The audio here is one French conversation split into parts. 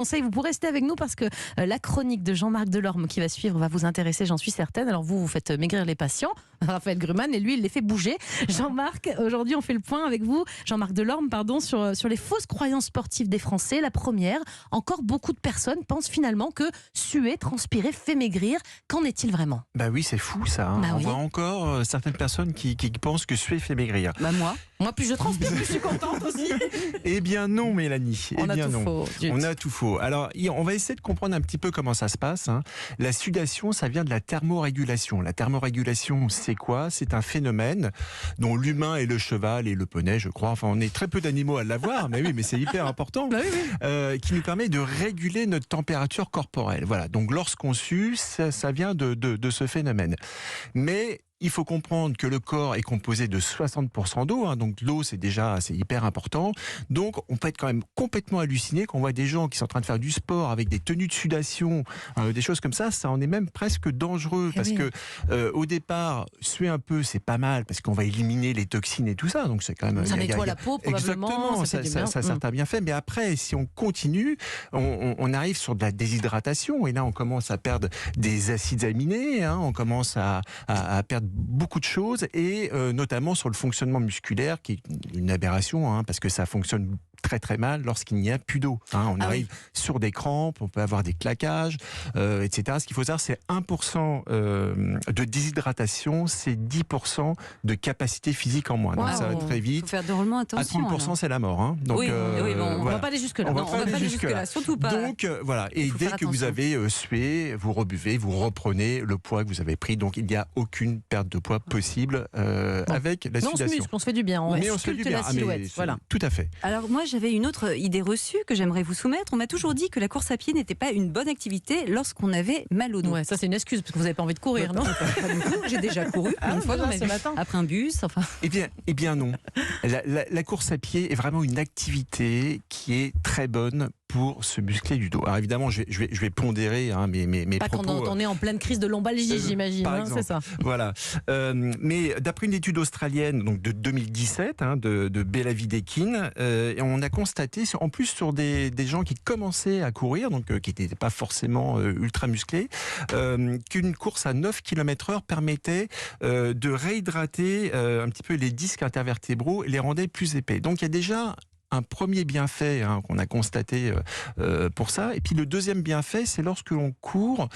Conseil, vous pourrez rester avec nous parce que la chronique de Jean-Marc Delorme qui va suivre va vous intéresser, j'en suis certaine. Alors vous faites maigrir les patients, Raphaël Gruman, et lui, il les fait bouger. Jean-Marc, aujourd'hui, on fait le point avec vous, Jean-Marc Delorme, sur les fausses croyances sportives des Français. La première, encore beaucoup de personnes pensent finalement que suer, transpirer fait maigrir. Qu'en est-il vraiment ? Bah oui, c'est fou ça. Bah On oui. voit encore certaines personnes qui pensent que suer fait maigrir. Bah moi plus je transpire, plus je suis contente aussi. Eh bien non, Mélanie. On a bien tout non. faux. Zut. On a tout faux. Alors, on va essayer de comprendre un petit peu comment ça se passe. La sudation, ça vient de la thermorégulation. La thermorégulation, c'est quoi ? C'est un phénomène dont l'humain et le cheval et le poney, je crois. Enfin, on est très peu d'animaux à l'avoir, mais oui, mais c'est hyper important. Bah oui. Qui nous permet de réguler notre température corporelle. Voilà. Donc, lorsqu'on sue, ça vient de ce phénomène. Mais il faut comprendre que le corps est composé de 60% d'eau, donc l'eau c'est hyper important. Donc on peut être quand même complètement halluciné quand on voit des gens qui sont en train de faire du sport avec des tenues de sudation, des choses comme ça en est même presque dangereux parce que au départ, suer un peu c'est pas mal parce qu'on va éliminer les toxines et tout ça, donc c'est quand même Ça nettoie la peau probablement. Exactement, ça certains bienfaits, mais après si on continue, on arrive sur de la déshydratation et là on commence à perdre des acides aminés, on commence à perdre beaucoup de choses et notamment sur le fonctionnement musculaire qui est une aberration parce que ça fonctionne très très mal lorsqu'il n'y a plus d'eau. On arrive sur des crampes, on peut avoir des claquages, etc. Ce qu'il faut savoir, c'est 1% de déshydratation, c'est 10% de capacité physique en moins. Donc ça va très vite. Il faut faire drôlement attention. À 30%, c'est la mort. Donc, oui, on va pas aller jusque-là. On va pas aller jusque-là, surtout pas. Donc voilà, et dès que vous avez sué, vous rebuvez, vous reprenez le poids que vous avez pris. Donc il n'y a aucune perte de poids possible avec la sudation. On se muscle, on se fait du bien, on se fait du bien. la silhouette. Voilà. Tout à fait. Alors moi j'avais une autre idée reçue que j'aimerais vous soumettre. On m'a toujours dit que la course à pied n'était pas une bonne activité lorsqu'on avait mal au dos. Ouais, ça c'est une excuse parce que vous n'avez pas envie de courir, non ? Pas du tout. J'ai déjà couru une fois dans ma vie. Après un bus, enfin. Eh bien non. La course à pied est vraiment une activité qui est très bonne pour se muscler du dos. Alors évidemment, je vais pondérer mes pas propos. Pas quand on est en pleine crise de lombalgie, j'imagine. C'est ça. Voilà. Mais d'après une étude australienne donc de 2017 de Bella Videkin, on a constaté, en plus sur des gens qui commençaient à courir, donc qui n'étaient pas forcément ultra musclés, qu'une course à 9 km/h permettait de réhydrater un petit peu les disques intervertébraux et les rendait plus épais. Donc il y a déjà un premier bienfait qu'on a constaté pour ça. Et puis le deuxième bienfait, c'est lorsque l'on court,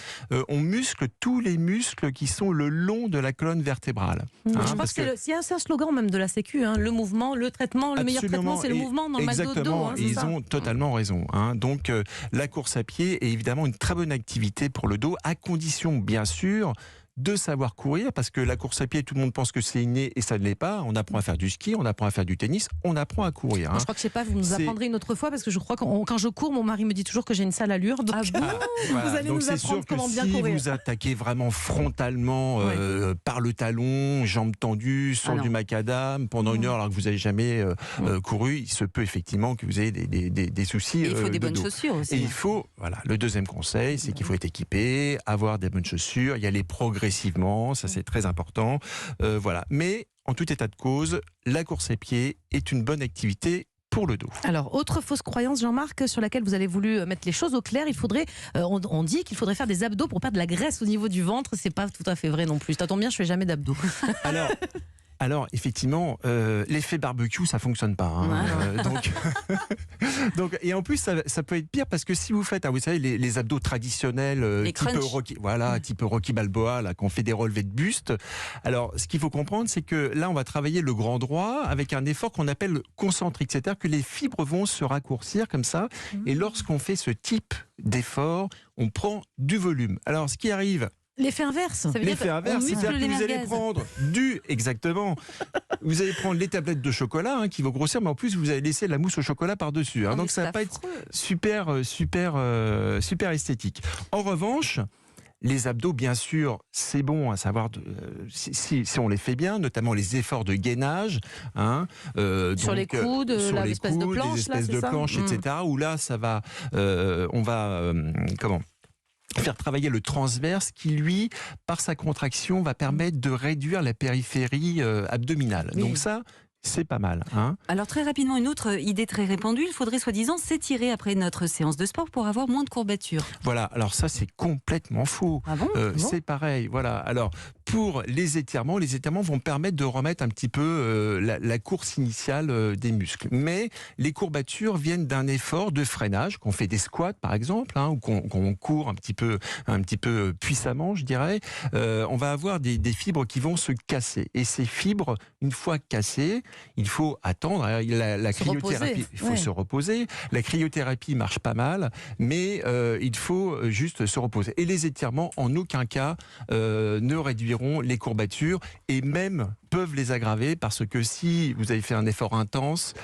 on muscle tous les muscles qui sont le long de la colonne vertébrale. Je crois que c'est un slogan même de la Sécu, le mouvement, le traitement, le meilleur traitement, c'est le mouvement dans le mal de dos. Ils ont totalement raison. Donc la course à pied est évidemment une très bonne activité pour le dos, à condition bien sûr de savoir courir, parce que la course à pied, tout le monde pense que c'est inné et ça ne l'est pas. On apprend à faire du ski, on apprend à faire du tennis, on apprend à courir. Je crois que vous nous apprendrez une autre fois, parce que je crois que quand je cours, mon mari me dit toujours que j'ai une sale allure. Donc vous allez nous apprendre comment bien courir. Si vous attaquez vraiment frontalement par le talon, jambes tendues, sur du macadam, pendant une heure alors que vous n'avez jamais couru, il se peut effectivement que vous ayez des soucis. Et il faut des bonnes dos. chaussures aussi. Et il faut, le deuxième conseil, c'est qu'il faut être équipé, avoir des bonnes chaussures, y aller progressivement, ça c'est très important. Mais en tout état de cause, la course à pied est une bonne activité pour le dos. Alors, autre fausse croyance, Jean-Marc, sur laquelle vous avez voulu mettre les choses au clair, on dit qu'il faudrait faire des abdos pour perdre de la graisse au niveau du ventre. C'est pas tout à fait vrai non plus. Ça tombe bien, je fais jamais d'abdos. Alors, effectivement, l'effet barbecue, ça fonctionne pas. Donc, et en plus, ça peut être pire parce que si vous faites, vous savez, les abdos traditionnels, type Rocky Balboa, là, qu'on fait des relevés de buste. Alors, ce qu'il faut comprendre, c'est que là, on va travailler le grand droit avec un effort qu'on appelle concentrique, c'est-à-dire que les fibres vont se raccourcir comme ça. Et lorsqu'on fait ce type d'effort, on prend du volume. Alors, ce qui arrive. L'effet inverse. L'effet inverse, c'est-à-dire que vous allez prendre exactement. Vous allez prendre les tablettes de chocolat qui vont grossir, mais en plus vous allez laisser la mousse au chocolat par-dessus. Donc ça va pas être super esthétique. En revanche, les abdos, bien sûr, c'est bon à savoir si on les fait bien, notamment les efforts de gainage. Sur les coudes, l'espèce de planche, les espèces de planches, etc. Où là, ça va, on va faire travailler le transverse qui, lui, par sa contraction, va permettre de réduire la périphérie abdominale. Oui. Donc ça, c'est pas mal. Hein. Alors très rapidement, une autre idée très répandue, il faudrait soi-disant s'étirer après notre séance de sport pour avoir moins de courbatures. Voilà, alors ça c'est complètement faux. Ah bon C'est pareil, voilà. Alors pour les étirements vont permettre de remettre un petit peu la course initiale des muscles. Mais les courbatures viennent d'un effort de freinage, qu'on fait des squats par exemple, ou qu'on court un petit peu puissamment, je dirais. On va avoir des fibres qui vont se casser. Et ces fibres, une fois cassées, il faut attendre. La cryothérapie, il faut se reposer. La cryothérapie marche pas mal, mais il faut juste se reposer. Et les étirements, en aucun cas, ne réduiront les courbatures et même peuvent les aggraver parce que si vous avez fait un effort intense,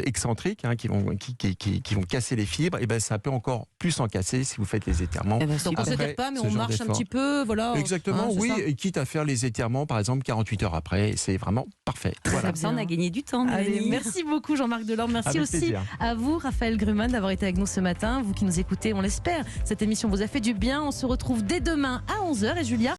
excentrique, qui vont casser les fibres, et ben ça peut encore plus en casser si vous faites les étirements. Donc on ne s'étire pas, mais on marche un petit peu, voilà. Exactement, oui, et quitte à faire les étirements, par exemple, 48 heures après, c'est vraiment parfait. Voilà. Comme ça, on a gagné du temps. Allez, merci beaucoup Jean-Marc Delorme, merci avec aussi plaisir. à vous Raphaël Grumman d'avoir été avec nous ce matin, vous qui nous écoutez, on l'espère, cette émission vous a fait du bien, on se retrouve dès demain à 11h et Julia